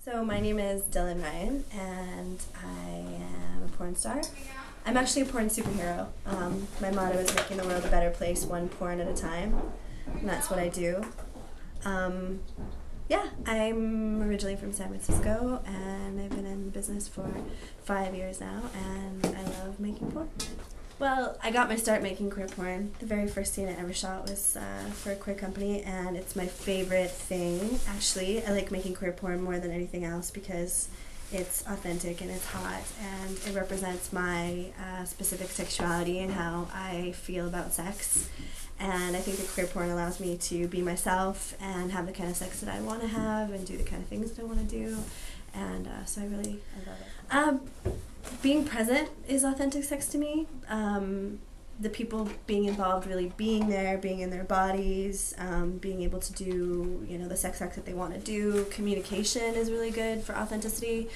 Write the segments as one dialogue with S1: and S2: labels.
S1: So my name is Dylan Ryan, and I am a porn star. I'm actually a porn superhero. My motto is making the world a better place, one porn at a time, and that's what I do. Yeah, I'm originally from San Francisco, and I've been in business for 5 years now, and I love making porn. Well, I got my start making queer porn. The very first scene I ever shot was for a queer company, and it's my favorite thing, actually. I like making queer porn more than anything else because it's authentic and it's hot, and it represents my specific sexuality and how I feel about sex. And I think that queer porn allows me to be myself and have the kind of sex that I want to have and do the kind of things that I want to do. And so I love it. Being present is authentic sex to me. The people being involved really being there, being in their bodies, being able to do, the sex acts that they want to do. Communication is really good for authenticity.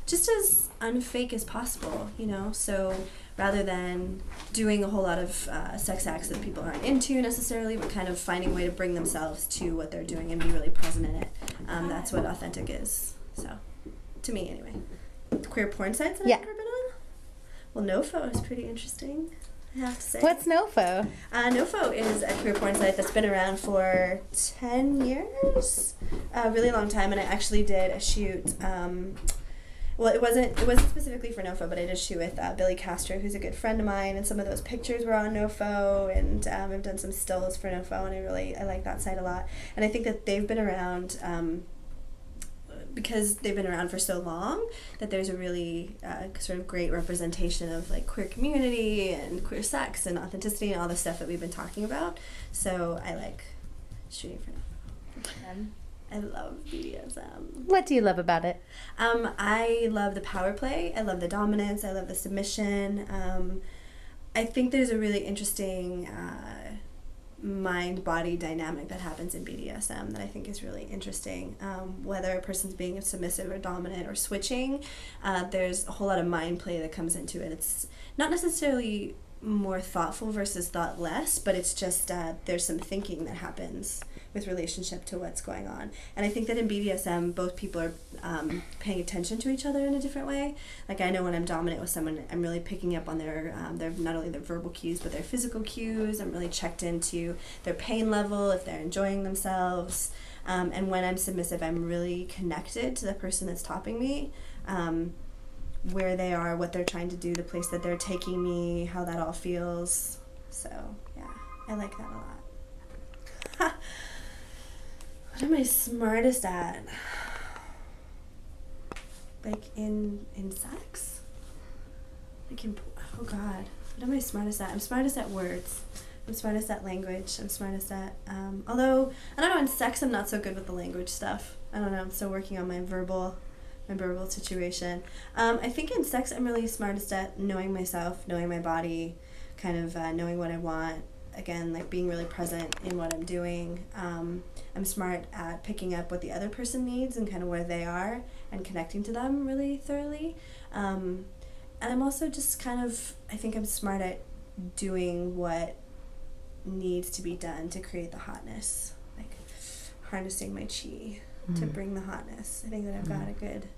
S1: Just as unfake as possible, so rather than doing a whole lot of sex acts that people aren't into necessarily, but kind of finding a way to bring themselves to what they're doing and be really present in it. That's what authentic is, so, to me anyway. Queer porn sites that I've ever been on? Well, NoFo is pretty interesting, I have to say.
S2: What's NoFo?
S1: NoFo is a queer porn site that's been around for 10 years, a really long time, and I actually did a shoot. Well, it wasn't specifically for NoFo, but I did a shoot with Billy Castro, who's a good friend of mine, and some of those pictures were on NoFo, and I've done some stills for NoFo, and I like that site a lot. And I think that they've been around because they've been around for so long, that there's a really sort of great representation of like queer community and queer sex and authenticity and all the stuff that we've been talking about. So I like shooting for NoFo. I love BDSM.
S2: What do you love about it?
S1: I love the power play. I love the dominance. I love the submission. I think there's a really interesting mind-body dynamic that happens in BDSM that I think is really interesting. Whether a person's being submissive or dominant or switching, there's a whole lot of mind play that comes into it. It's not necessarily more thoughtful versus thoughtless, but it's just there's some thinking that happens with relationship to what's going on. And I think that in BDSM, both people are paying attention to each other in a different way. Like, I know when I'm dominant with someone, I'm really picking up on their not only their verbal cues, but their physical cues. I'm really checked into their pain level, if they're enjoying themselves. And when I'm submissive, I'm really connected to the person that's topping me. Where they are, what they're trying to do, the place that they're taking me, how that all feels. So, yeah, I like that a lot. What am I smartest at? Like, in sex? Like, oh God, what am I smartest at? I'm smartest at words. I'm smartest at language. I'm smartest at, although, I don't know, in sex I'm not so good with the language stuff. I don't know, I'm still working on my verbal situation. I think in sex I'm really smartest at knowing myself, knowing my body, kind of knowing what I want. Again, like being really present in what I'm doing. I'm smart at picking up what the other person needs and kind of where they are and connecting to them really thoroughly. And I'm also just kind of, I think I'm smart at doing what needs to be done to create the hotness, like harnessing my chi to bring the hotness. I think that I've got a good,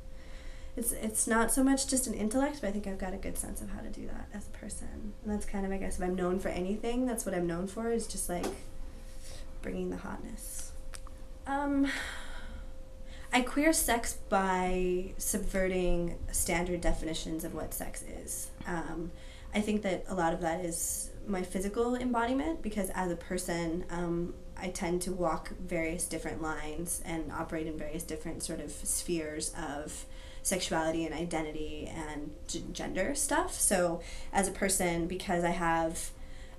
S1: it's not so much just an intellect, but I think I've got a good sense of how to do that as a person. And that's kind of, I guess, if I'm known for anything, that's what I'm known for, is just like bringing the hotness. I queer sex by subverting standard definitions of what sex is. I think that a lot of that is my physical embodiment, because as a person, I tend to walk various different lines and operate in various different sort of spheres of sexuality and identity and gender stuff. So as a person, because I have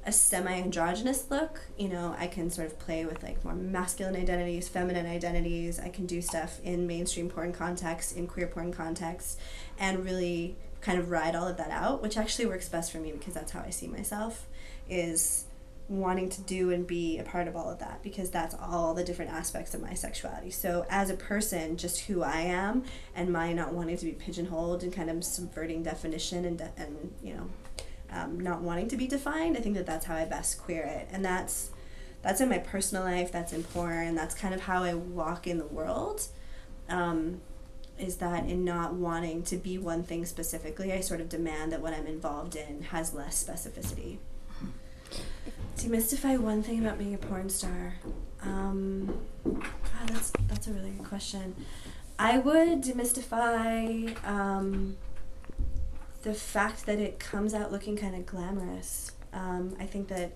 S1: a semi-androgynous look, I can sort of play with like more masculine identities, feminine identities. I can do stuff in mainstream porn context, in queer porn context, and really kind of ride all of that out, which actually works best for me because that's how I see myself, is wanting to do and be a part of all of that, because that's all the different aspects of my sexuality. So as a person, just who I am and my not wanting to be pigeonholed and kind of subverting definition and not wanting to be defined, I think that that's how I best queer it. And that's in my personal life, that's in porn, that's kind of how I walk in the world. is that in not wanting to be one thing specifically, I sort of demand that what I'm involved in has less specificity. Demystify one thing about being a porn star. God, that's a really good question. I would demystify the fact that it comes out looking kind of glamorous. I think that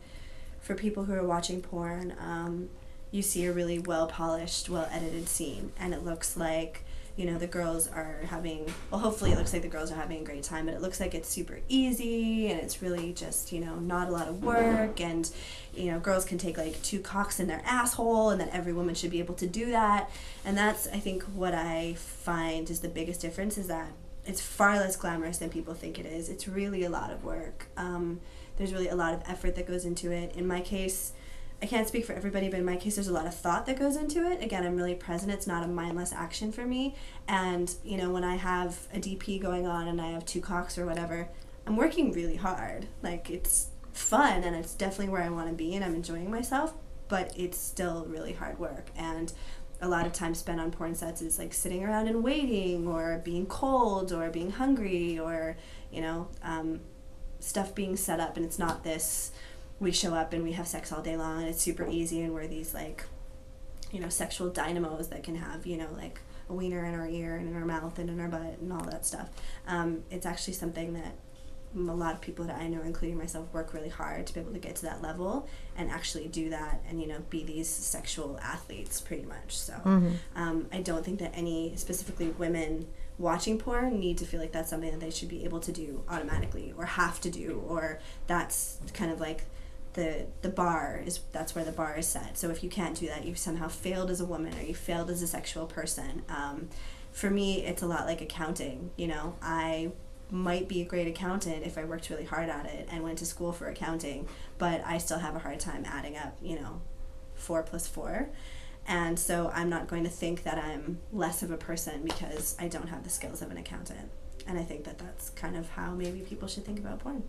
S1: for people who are watching porn, you see a really well-polished, well-edited scene, and it looks like, you know, the girls are having, well, hopefully it looks like the girls are having a great time, but it looks like it's super easy, and it's really just, you know, not a lot of work, and, you know, girls can take, like, 2 cocks in their asshole, and that every woman should be able to do that, and that's, I think, what I find is the biggest difference, is that it's far less glamorous than people think it is. It's really a lot of work. There's really a lot of effort that goes into it. In my case, I can't speak for everybody, but in my case, there's a lot of thought that goes into it. Again, I'm really present. It's not a mindless action for me. And, you know, when I have a DP going on and I have 2 cocks or whatever, I'm working really hard. Like, it's fun, and it's definitely where I want to be, and I'm enjoying myself, but it's still really hard work. And a lot of time spent on porn sets is, like, sitting around and waiting, or being cold, or being hungry, or, you know, stuff being set up, and it's not this, we show up and we have sex all day long and it's super easy and we're these, like, you know, sexual dynamos that can have, you know, like a wiener in our ear and in our mouth and in our butt and all that stuff. It's actually something that a lot of people that I know, including myself, work really hard to be able to get to that level and actually do that and, you know, be these sexual athletes pretty much. So I don't think that any, specifically women watching porn, need to feel like that's something that they should be able to do automatically or have to do, or that's kind of like the bar is, that's where the bar is set. So if you can't do that, you've somehow failed as a woman or you failed as a sexual person. For me, it's a lot like accounting. You know, I might be a great accountant if I worked really hard at it and went to school for accounting, but I still have a hard time adding up, you know, 4 + 4. And so I'm not going to think that I'm less of a person because I don't have the skills of an accountant. And I think that that's kind of how maybe people should think about porn.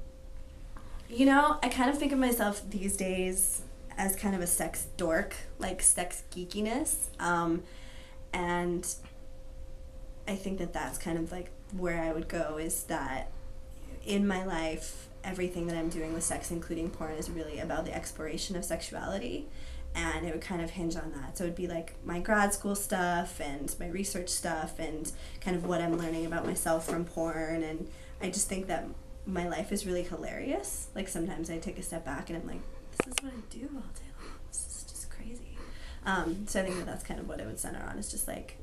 S1: You know, I kind of think of myself these days as kind of a sex dork, like sex geekiness. And I think that that's kind of like where I would go, is that in my life, everything that I'm doing with sex, including porn, is really about the exploration of sexuality. And it would kind of hinge on that. So it would be like my grad school stuff and my research stuff and kind of what I'm learning about myself from porn. And I just think that my life is really hilarious. Like, sometimes I take a step back and I'm like, this is what I do all day long. This is just crazy. So I think that that's kind of what it would center on. It's just like,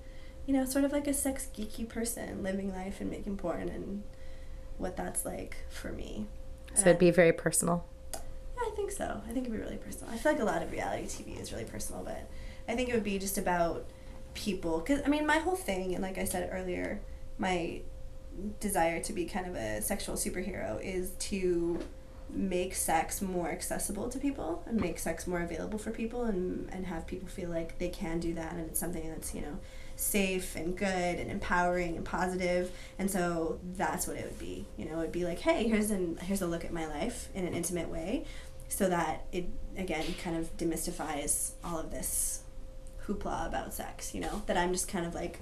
S1: you know, sort of like a sex geeky person living life and making porn and what that's like for me.
S2: So it'd be very personal.
S1: I think so. I think it'd be really personal. I feel like a lot of reality TV is really personal, but I think it would be just about people. Because, I mean, my whole thing, and like I said earlier, my desire to be kind of a sexual superhero is to make sex more accessible to people and make sex more available for people and have people feel like they can do that, and it's something that's, you know, safe and good and empowering and positive. And so that's what it would be. You know, it would be like, hey, here's a look at my life in an intimate way, so that it, again, kind of demystifies all of this hoopla about sex, you know, that I'm just kind of like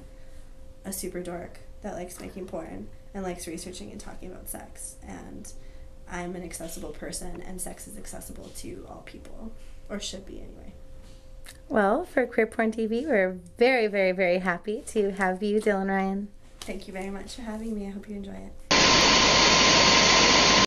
S1: a super dork that likes making porn and likes researching and talking about sex, and I'm an accessible person, and sex is accessible to all people, or should be anyway.
S2: Well, for QueerPornTV, we're very, very, very happy to have you, Dylan Ryan.
S1: Thank you very much for having me. I hope you enjoy it.